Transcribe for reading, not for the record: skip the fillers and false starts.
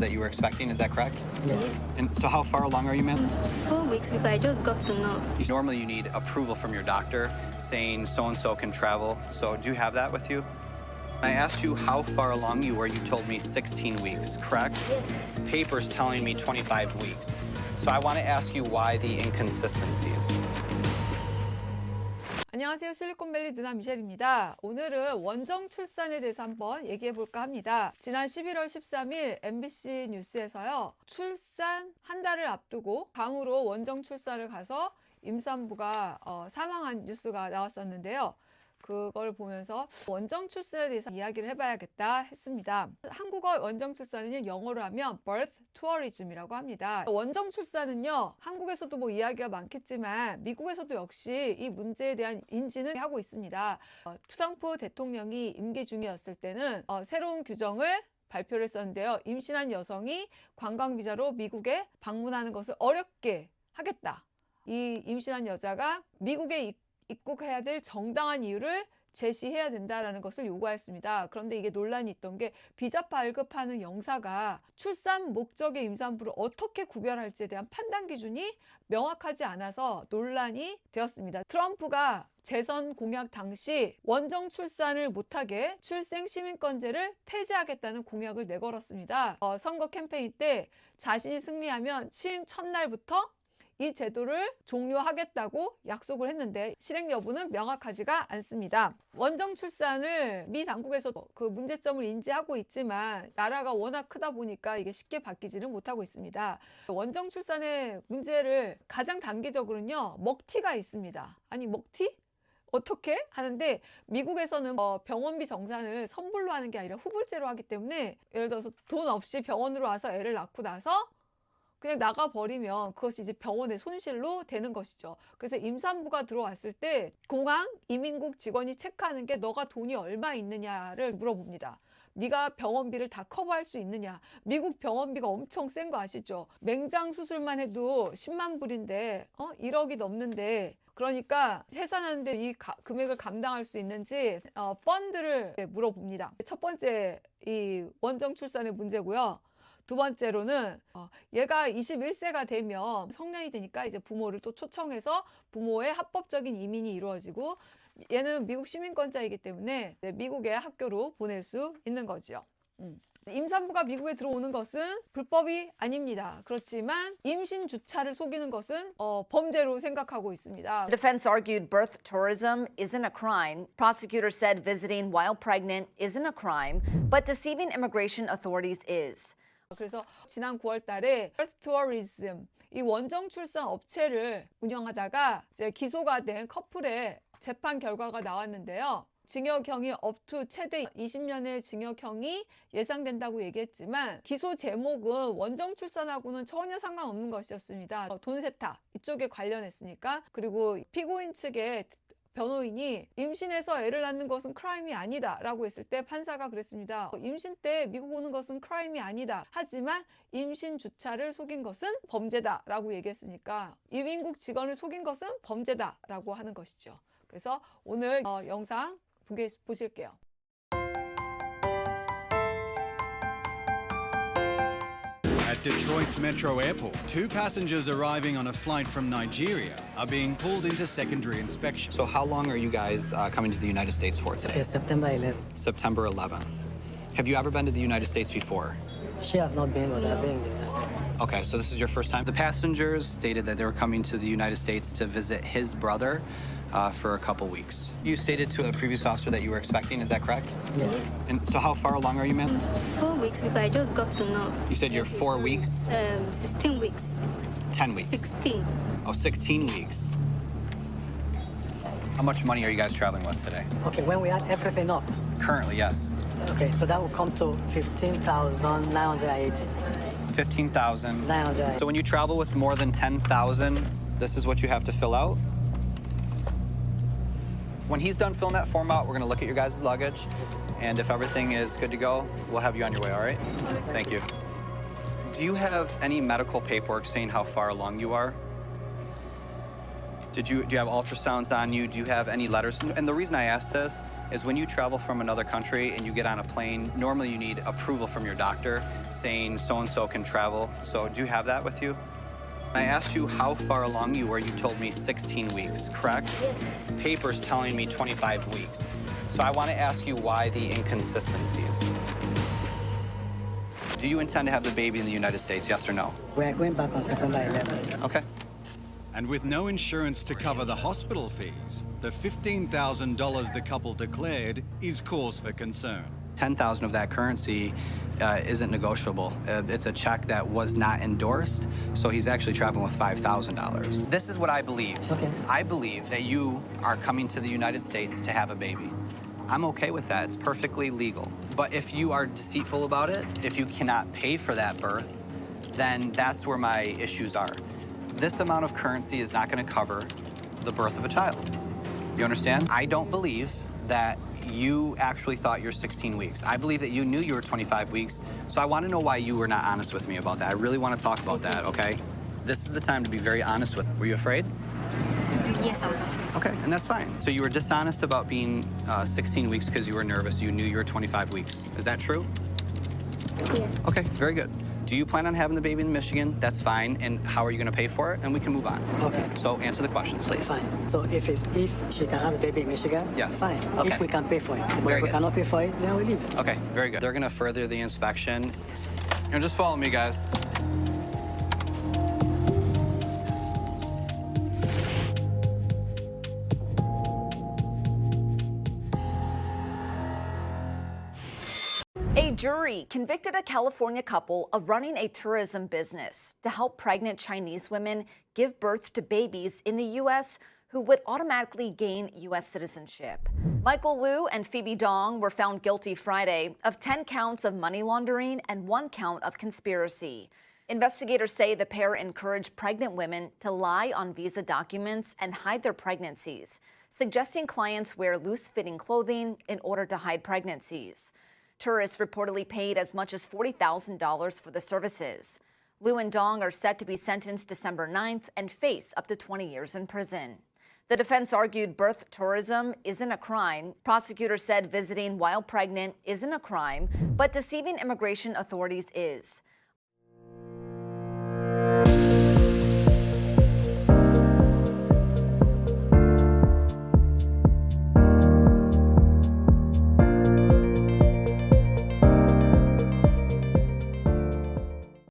that you were expecting, is that correct? Yes. And so how far along are you, ma'am? 4 weeks because I just got to know. Normally you need approval from your doctor saying so-and-so can travel. So do you have that with you? I asked you how far along you were. You told me 16 weeks, correct? Yes. Paper's telling me 25 weeks. So I want to ask you why the inconsistencies. 안녕하세요. 실리콘밸리 누나 미셸입니다. 오늘은 원정출산에 대해서 한번 얘기해 볼까 합니다. 지난 11월 13일 MBC 뉴스에서요. 출산 한 달을 앞두고 강으로 원정출산을 가서 임산부가 사망한 뉴스가 나왔었는데요. 그걸 보면서 원정출산에 대해서 이야기를 해봐야겠다 했습니다. 한국어 원정출산은 영어로 하면 birth tourism이라고 합니다. 원정출산은요, 한국에서도 뭐 이야기가 많겠지만 미국에서도 역시 이 문제에 대한 인지는 하고 있습니다. 트럼프 대통령이 임기 중이었을 때는 새로운 규정을 발표를 했었는데요. 임신한 여성이 관광비자로 미국에 방문하는 것을 어렵게 하겠다. 이 임신한 여자가 미국에 입국해야 될 정당한 이유를 제시해야 된다라는 것을 요구하였습니다. 그런데 이게 논란이 있던 게 비자 발급하는 영사가 출산 목적의 임산부를 어떻게 구별할지에 대한 판단 기준이 명확하지 않아서 논란이 되었습니다. 트럼프가 재선 공약 당시 원정 출산을 못하게 출생 시민권제를 폐지하겠다는 공약을 내걸었습니다. 선거 캠페인 때 자신이 승리하면 취임 첫날부터 이 제도를 종료하겠다고 약속을 했는데 실행 여부는 명확하지가 않습니다. 원정 출산을 미 당국에서 그 문제점을 인지하고 있지만 나라가 워낙 크다 보니까 이게 쉽게 바뀌지는 못하고 있습니다. 원정 출산의 문제를 가장 단기적으로는요, 먹튀가 있습니다. 아니 먹튀? 어떻게 하는데 미국에서는 병원비 정산을 선불로 하는 게 아니라 후불제로 하기 때문에 예를 들어서 돈 없이 병원으로 와서 애를 낳고 나서 그냥 나가버리면 그것이 이제 병원의 손실로 되는 것이죠. 그래서 임산부가 들어왔을 때 공항 이민국 직원이 체크하는 게 너가 돈이 얼마 있느냐를 물어봅니다. 네가 병원비를 다 커버할 수 있느냐. 미국 병원비가 엄청 센 거 아시죠? 맹장 수술만 해도 10만 불인데 1억이 넘는데 그러니까 해산하는데 이 금액을 감당할 수 있는지 펀드를 물어봅니다. 첫 번째 이 원정 출산의 문제고요. 두 번째로는 얘가 21세가 되면 성년이 되니까 이제 부모를 또 초청해서 부모의 합법적인 이민이 이루어지고 얘는 미국 시민권자이기 때문에 미국의 학교로 보낼 수 있는 거죠. 임산부가 미국에 들어오는 것은 불법이 아닙니다. 그렇지만 임신 주차를 속이는 것은 범죄로 생각하고 있습니다. The defense argued birth tourism isn't a crime. Prosecutors said visiting while pregnant isn't a crime, but deceiving immigration authorities is. 그래서 지난 9월 달에 birth tourism, 이 원정 출산 업체를 운영하다가 이제 기소가 된 커플의 재판 결과가 나왔는데요. 징역형이 업투 최대 20년의 징역형이 예상된다고 얘기했지만 기소 제목은 원정 출산하고는 전혀 상관없는 것이었습니다. 돈 세탁 이쪽에 관련했으니까. 그리고 피고인 측의 변호인이 임신해서 애를 낳는 것은 크라임이 아니다 라고 했을 때 판사가 그랬습니다. 임신 때 미국 오는 것은 크라임이 아니다. 하지만 임신 주차를 속인 것은 범죄다 라고 얘기했으니까 이민국 직원을 속인 것은 범죄다 라고 하는 것이죠. 그래서 오늘 영상 보실게요. At Detroit's Metro Airport, two passengers arriving on a flight from Nigeria are being pulled into secondary inspection. So how long are you guys coming to the United States for today? Till September 11th. September 11th. Have you ever been to the United States before? She has not been, but I've been in the United States. Okay, so this is your first time? The passengers stated that they were coming to the United States to visit his brother for a couple weeks. You stated to a previous officer that you were expecting, is that correct? Yes. And so how far along are you, ma'am? 4 weeks because I just got to know. You said you're 4 weeks? 16 weeks. 10 weeks? 16. Oh, 16 weeks. How much money are you guys traveling with today? Okay, when we add everything up, Currently, yes. okay, so that will come to 15,980. 15,000. 980. So when you travel with more than 10,000, this is what you have to fill out? When he's done filling that form out, we're gonna look at your guys' luggage, and if everything is good to go, we'll have you on your way, all right? Thank you. Do you have any medical paperwork saying how far along you are? Do you have ultrasounds on you? Do you have any letters? And the reason I ask this is when you travel from another country and you get on a plane, normally you need approval from your doctor saying so-and-so can travel. So do you have that with you? I asked you how far along you were. You told me 16 weeks, correct? Yes. Papers telling me 25 weeks. So I want to ask you why the inconsistencies. Do you intend to have the baby in the United States, yes or no? We're going back on September 11th. Okay. And with no insurance to cover the hospital fees, the $15,000 the couple declared is cause for concern. 10,000 of that currency isn't negotiable. It's a check that was not endorsed, so he's actually traveling with $5,000. This is what I believe. Okay. I believe that you are coming to the United States to have a baby. I'm okay with that. It's perfectly legal. But if you are deceitful about it, if you cannot pay for that birth, then that's where my issues are. This amount of currency is not going to cover the birth of a child. You understand? I don't believe that you actually thought you're 16 weeks. I believe that you knew you were 25 weeks, so I want to know why you were not honest with me about that. I really want to talk about that, okay? This is the time to be very honest with me. Were you afraid? Yes, I was afraid. Okay, and that's fine. So you were dishonest about being 16 weeks because you were nervous. You knew you were 25 weeks. Is that true? Yes. Okay, very good. Do you plan on having the baby in Michigan? That's fine. And how are you going to pay for it? And we can move on. Okay. So answer the questions, please. Fine. So if she can have the baby in Michigan, Yes. fine. Okay. If we can pay for it. But Very if we good. cannot pay for it, then we leave. Okay, very good. They're going to further the inspection. And just follow me, guys. A jury convicted a California couple of running a tourism business to help pregnant Chinese women give birth to babies in the U.S. who would automatically gain U.S. citizenship. Michael Liu and Phoebe Dong were found guilty Friday of 10 counts of money laundering and 1 count of conspiracy. Investigators say the pair encouraged pregnant women to lie on visa documents and hide their pregnancies, suggesting clients wear loose-fitting clothing in order to hide pregnancies. Tourists reportedly paid as much as $40,000 for the services. Liu and Dong are set to be sentenced December 9th and face up to 20 years in prison. The defense argued birth tourism isn't a crime. Prosecutors said visiting while pregnant isn't a crime, but deceiving immigration authorities is.